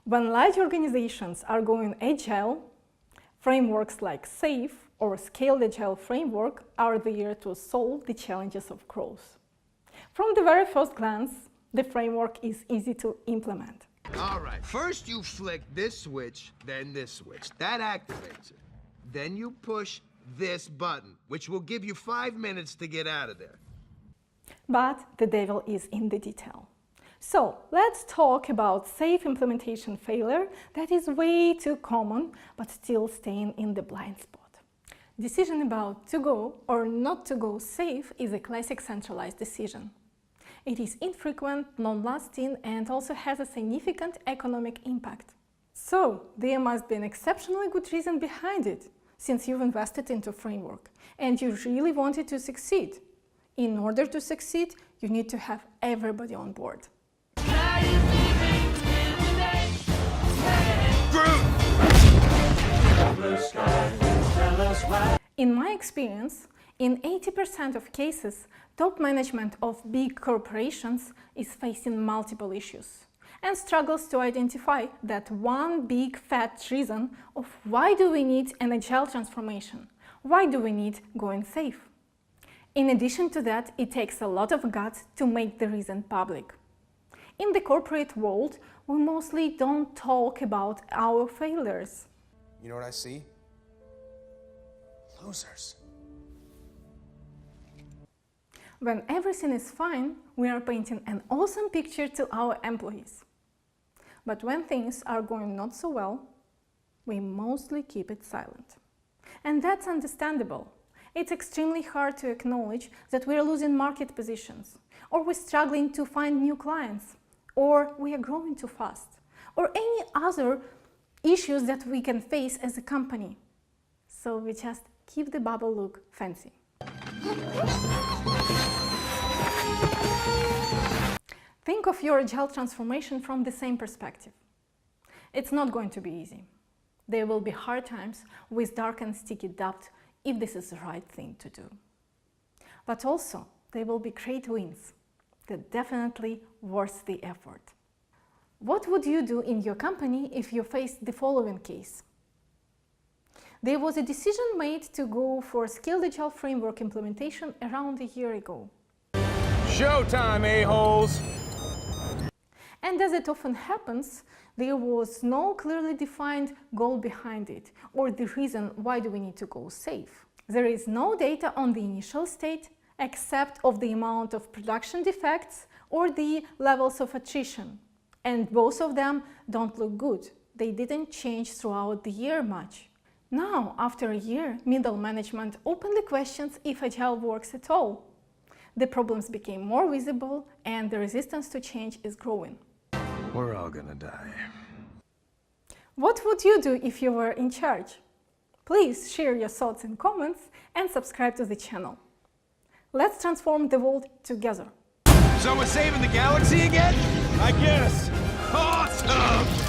When large organizations are going agile, frameworks like SAFe or Scaled Agile Framework are there to solve the challenges of growth. From the very first glance, the framework is easy to implement. All right, first you flick this switch, then this switch. That activates it. Then you push this button, which will give you 5 minutes to get out of there. But the devil is in the detail. So let's talk about SAFe implementation failure that is way too common, but still staying in the blind spot. Decision about to go or not to go SAFe is a classic centralized decision. It is infrequent, non-lasting, and also has a significant economic impact. So there must be an exceptionally good reason behind it, since you've invested into framework and you really want it to succeed. In order to succeed, you need to have everybody on board. In my experience, in 80% of cases, top management of big corporations is facing multiple issues and struggles to identify that one big fat reason of why do we need an agile transformation, why do we need going SAFe. In addition to that, it takes a lot of guts to make the reason public. In the corporate world, we mostly don't talk about our failures. You know what I see? Losers. When everything is fine, we are painting an awesome picture to our employees. But when things are going not so well, we mostly keep it silent. And that's understandable. It's extremely hard to acknowledge that we are losing market positions, or we're struggling to find new clients, or we are growing too fast, or any other issues that we can face as a company. So we just keep the bubble look fancy. Think of your agile transformation from the same perspective. It's not going to be easy. There will be hard times with dark and sticky doubt if this is the right thing to do. But also, there will be great wins that definitely worth the effort. What would you do in your company if you faced the following case? There was a decision made to go for Scaled Agile Framework implementation around a year ago. Showtime, a-holes! And as it often happens, there was no clearly defined goal behind it, or the reason why do we need to go SAFe. There is no data on the initial state, except of the amount of production defects or the levels of attrition. And both of them don't look good. They didn't change throughout the year much. Now, after a year, middle management openly questions if Agile works at all. The problems became more visible and the resistance to change is growing. We're all gonna die. What would you do if you were in charge? Please share your thoughts in comments and subscribe to the channel. Let's transform the world together. So we're saving the galaxy again? I guess. Awesome!